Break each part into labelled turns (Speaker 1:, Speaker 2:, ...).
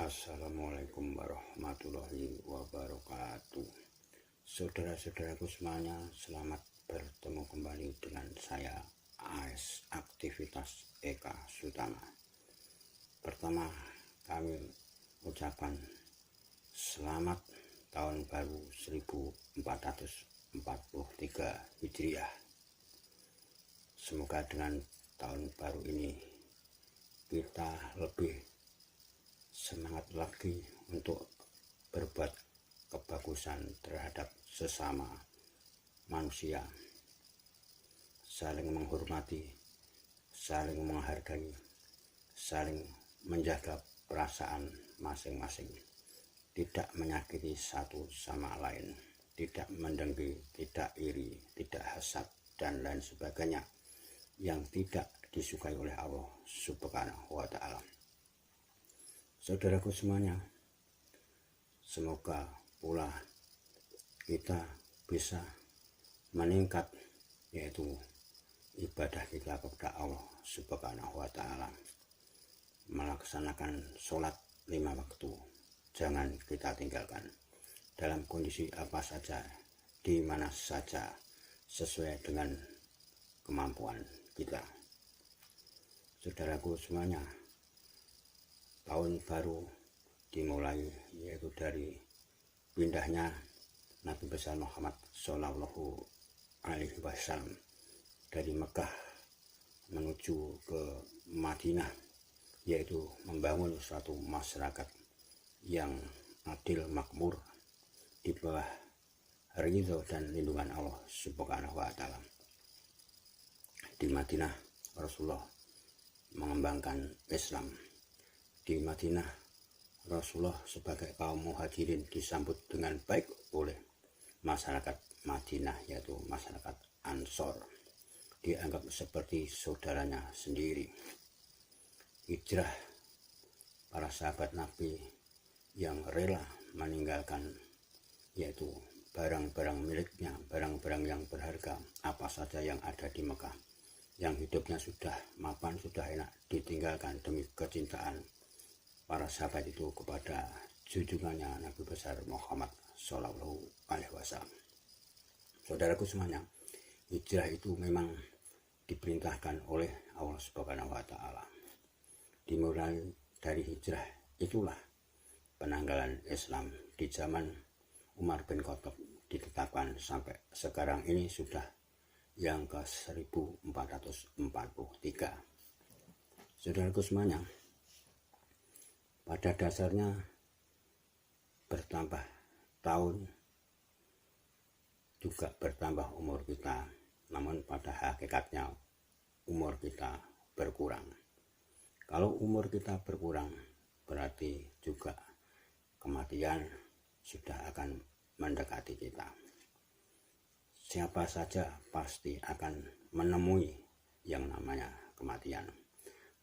Speaker 1: Assalamualaikum warahmatullahi wabarakatuh. Saudara-saudaraku semuanya, selamat bertemu kembali dengan saya AS Aktivitas Eka Sutama. Pertama, kami ucapkan selamat tahun baru 1443 Hijriah. Semoga dengan tahun baru ini kita lebih semangat lagi untuk berbuat kebagusan terhadap sesama manusia, saling menghormati, saling menghargai, saling menjaga perasaan masing-masing, tidak menyakiti satu sama lain, tidak mendengki, tidak iri, tidak hasad, dan lain sebagainya yang tidak disukai oleh Allah Subhanahu wa Ta'ala. Saudaraku semuanya, semoga pula kita bisa meningkat, yaitu ibadah kita kepada Allah Subhanahu wa Ta'ala, melaksanakan sholat 5 waktu. Jangan kita tinggalkan dalam kondisi apa saja, di mana saja, sesuai dengan kemampuan kita. Saudaraku semuanya, tahun baru dimulai yaitu dari pindahnya Nabi besar Muhammad Shallallahu Alaihi Wasallam dari Mekah menuju ke Madinah, yaitu membangun suatu masyarakat yang adil makmur di bawah ridho dan lindungan Allah Subhanahu wa Ta'ala. Di Madinah Rasulullah mengembangkan Islam. Di Madinah, Rasulullah sebagai kaum muhajirin disambut dengan baik oleh masyarakat Madinah, yaitu masyarakat Ansor. Dianggap seperti saudaranya sendiri. Hijrah para sahabat Nabi yang rela meninggalkan, yaitu barang-barang miliknya, barang-barang yang berharga, apa saja yang ada di Mekah, yang hidupnya sudah mapan, sudah enak, ditinggalkan demi kecintaan para sahabat itu kepada junjungannya Nabi besar Muhammad Shallallahu Alaihi Wasallam. Saudaraku semuanya, hijrah itu memang diperintahkan oleh Allah Subhanahu wa Ta'ala. Dimulai dari hijrah itulah penanggalan Islam di zaman Umar bin Khattab ditetapkan sampai sekarang ini sudah yang ke 1443. Saudaraku semuanya, pada dasarnya bertambah tahun juga bertambah umur kita, namun pada hakikatnya umur kita berkurang. Kalau umur kita berkurang, berarti juga kematian sudah akan mendekati kita. Siapa saja pasti akan menemui yang namanya kematian.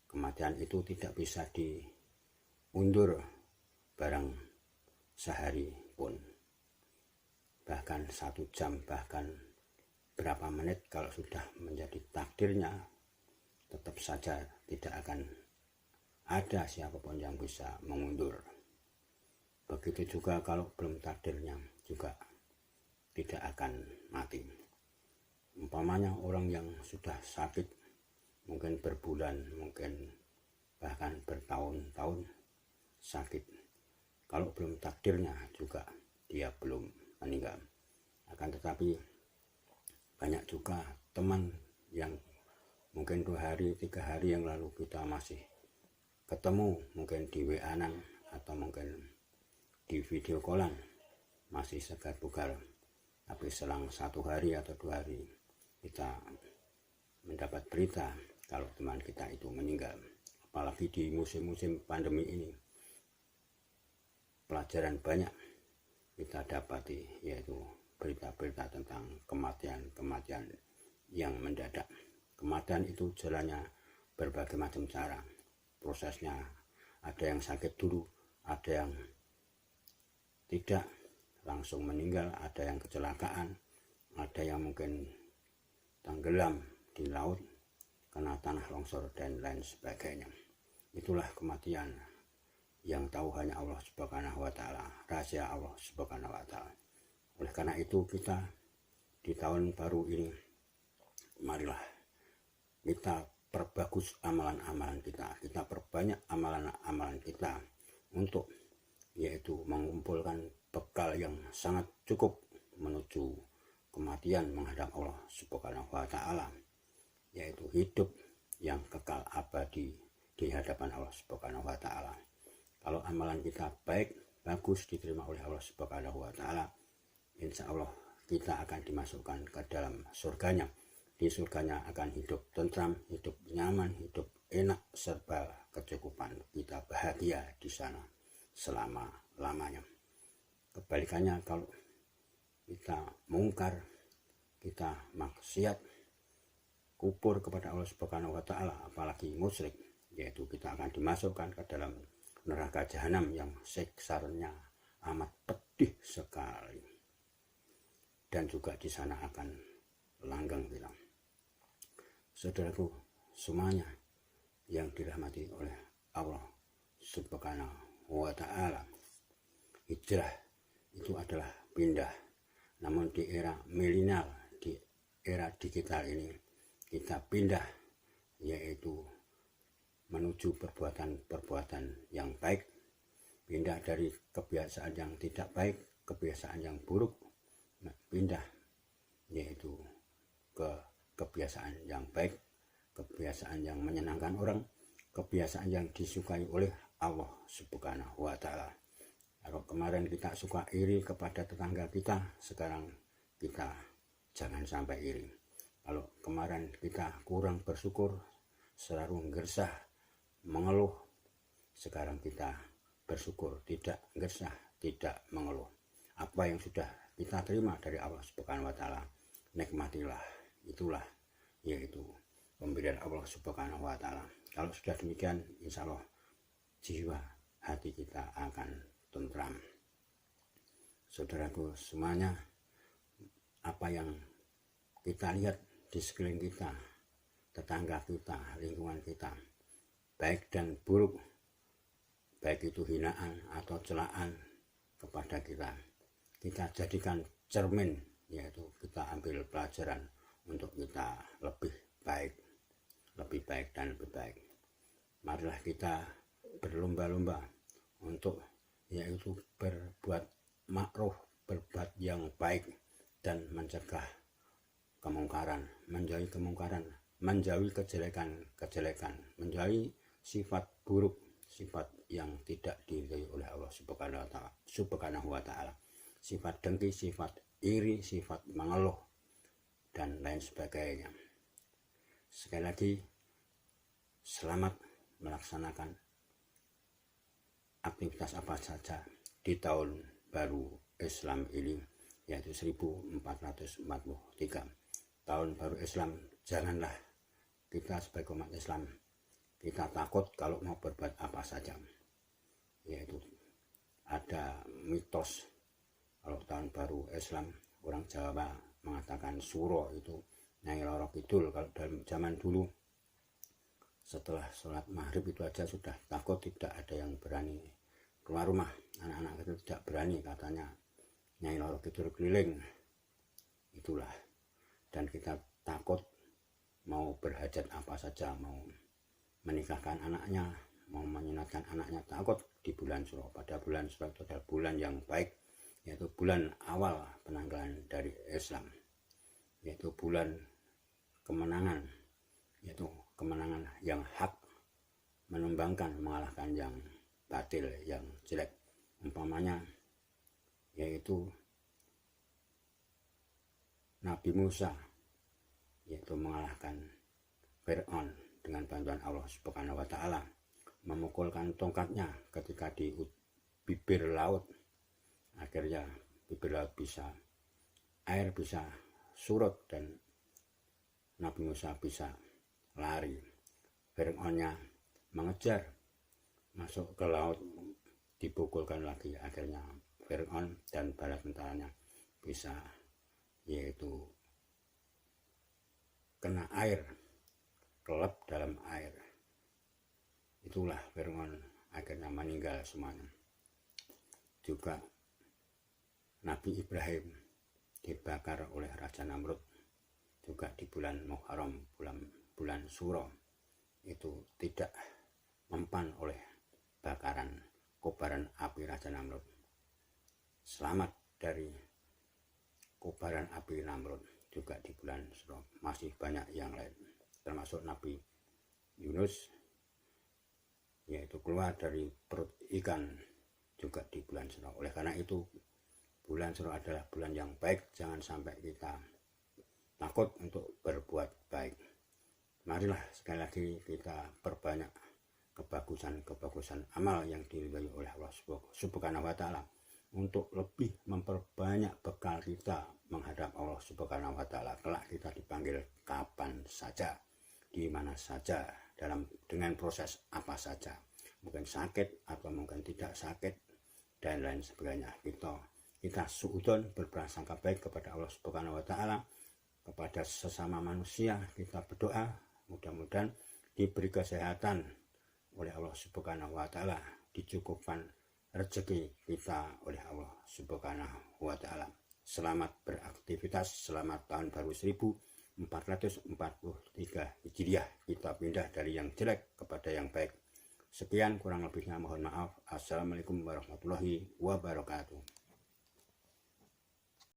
Speaker 1: Kematian itu tidak bisa diundur barang sehari pun, bahkan 1 jam, bahkan berapa menit. Kalau sudah menjadi takdirnya, tetap saja tidak akan ada siapapun yang bisa mengundur. Begitu juga kalau belum takdirnya juga tidak akan mati. Umpamanya orang yang sudah sakit, mungkin berbulan, mungkin bahkan bertahun-tahun sakit, kalau belum takdirnya juga dia belum meninggal. Akan tetapi banyak juga teman yang mungkin 2 hari, 3 hari yang lalu kita masih ketemu, mungkin di WA-an atau mungkin di video callan, masih segar bugar, tapi selang 1 hari atau 2 hari kita mendapat berita kalau teman kita itu meninggal. Apalagi di musim-musim pandemi ini, pelajaran banyak kita dapati, yaitu berita-berita tentang kematian-kematian yang mendadak. Kematian itu jalannya berbagai macam cara. Prosesnya ada yang sakit dulu, ada yang tidak langsung meninggal, ada yang kecelakaan, ada yang mungkin tenggelam di laut kena tanah longsor dan lain sebagainya. Itulah kematian. yang tahu hanya Allah Subhanahu wa Ta'ala, rahasia Allah Subhanahu wa Ta'ala. Oleh karena itu, kita di tahun baru ini, marilah kita perbagus amalan-amalan kita, kita perbanyak amalan-amalan kita untuk yaitu mengumpulkan bekal yang sangat cukup menuju kematian menghadap Allah Subhanahu wa Ta'ala, yaitu hidup yang kekal abadi di hadapan Allah Subhanahu wa Ta'ala. Kalau amalan kita baik, bagus, diterima oleh Allah Subhanahu wa Ta'ala, insya Allah kita akan dimasukkan ke dalam surganya. Di surganya akan hidup tentram, hidup nyaman, hidup enak, serba kecukupan. Kita bahagia di sana selama-lamanya. Kebalikannya, kalau kita mungkar, kita maksiat, kufur kepada Allah Subhanahu wa Ta'ala, apalagi musyrik, yaitu kita akan dimasukkan ke dalam neraka jahanam yang siksanya amat pedih sekali, dan juga di sana akan langgeng kita. Saudaraku semuanya yang dirahmati oleh Allah Subhanahu wa Ta'ala, hijrah itu adalah pindah. Namun di era milenial, di era digital ini, kita pindah, yaitu menuju perbuatan-perbuatan yang baik, pindah dari kebiasaan yang tidak baik, kebiasaan yang buruk, pindah yaitu ke kebiasaan yang baik, kebiasaan yang menyenangkan orang, kebiasaan yang disukai oleh Allah Subhanahu wa Ta'ala. Kalau kemarin kita suka iri kepada tetangga kita, sekarang kita jangan sampai iri. Kalau kemarin kita kurang bersyukur, selalu gersah, mengeluh, sekarang kita bersyukur, tidak gersah, tidak mengeluh. Apa yang sudah kita terima dari Allah Subhanahu wa Ta'ala, nikmatilah. Itulah yaitu pemberian Allah Subhanahu wa Ta'ala. Kalau sudah demikian, insya Allah jiwa hati kita akan tentram. Saudaraku semuanya, apa yang kita lihat di sekeliling kita, tetangga kita, lingkungan kita, baik dan buruk, baik itu hinaan atau celaan kepada kita, kita jadikan cermin, yaitu kita ambil pelajaran untuk kita lebih baik dan lebih baik. Marilah kita berlomba-lomba untuk yaitu berbuat makruf, berbuat yang baik, dan mencegah kemungkaran, menjauhi kemungkaran, menjauhi kejelekan, menjauhi sifat buruk, sifat yang tidak diridhoi oleh Allah Subhanahu wa Ta'ala, sifat dengki, sifat iri, sifat mengeluh, dan lain sebagainya. Sekali lagi, selamat melaksanakan aktivitas apa saja di tahun baru Islam ini, yaitu 1443. Tahun baru Islam, janganlah kita sebagai umat Islam kita takut kalau mau berbuat apa saja. Yaitu ada mitos kalau tahun baru Islam, orang Jawa mengatakan suro, itu Nyai Roro Kidul. Kalau dalam zaman dulu, setelah sholat maghrib itu aja sudah takut, tidak ada yang berani keluar rumah. Anak-anak itu tidak berani, katanya Nyai Roro Kidul keliling. Itulah. Dan kita takut mau berhajat apa saja, mau menikahkan anaknya, mau menyunatkan anaknya, takut di bulan Suro. Pada bulan Suro itu adalah bulan yang baik, yaitu bulan awal penanggalan dari Islam, yaitu bulan kemenangan, yaitu kemenangan yang hak, menumbangkan, mengalahkan yang batil, yang jelek. Umpamanya yaitu Nabi Musa, yaitu mengalahkan Fir'aun dengan bantuan Allah Subhanahu wa Ta'ala, memukulkan tongkatnya ketika di bibir laut. Akhirnya bibir laut air bisa surut dan Nabi Musa bisa lari. Fir'aunnya mengejar, masuk ke laut, dipukulkan lagi. Akhirnya Fir'aun dan bala tentaranya bisa yaitu kena air, kelep dalam air. Itulah Fir'aun akhirnya meninggal semuanya. Juga Nabi Ibrahim dibakar oleh Raja Namrud juga di bulan Muharram, bulan Suro, itu tidak mempan oleh kobaran api Raja Namrud. Selamat dari kobaran api Namrud juga di bulan Suro. Masih banyak yang lain, termasuk Nabi Yunus, yaitu keluar dari perut ikan juga di bulan Suro. Oleh karena itu bulan Suro adalah bulan yang baik. Jangan sampai kita takut untuk berbuat baik. Marilah sekali lagi kita perbanyak kebagusan amal yang diridhai oleh Allah Subhanahu wa Ta'ala, untuk lebih memperbanyak bekal kita menghadap Allah Subhanahu wa Ta'ala. Kelak kita dipanggil kapan saja, di mana saja, dengan proses apa saja, mungkin sakit atau mungkin tidak sakit dan lain sebagainya. Kita suudzon, berprasangka baik kepada Allah Subhanahu wa Ta'ala. Kepada sesama manusia kita berdoa, mudah-mudahan diberi kesehatan oleh Allah Subhanahu wa Ta'ala, dicukupkan rezeki kita oleh Allah Subhanahu wa Ta'ala. Selamat beraktivitas, selamat tahun baru 1443 Hijriah. Kita pindah dari yang jelek kepada yang baik. Sekian, kurang lebihnya mohon maaf. Assalamualaikum warahmatullahi wabarakatuh.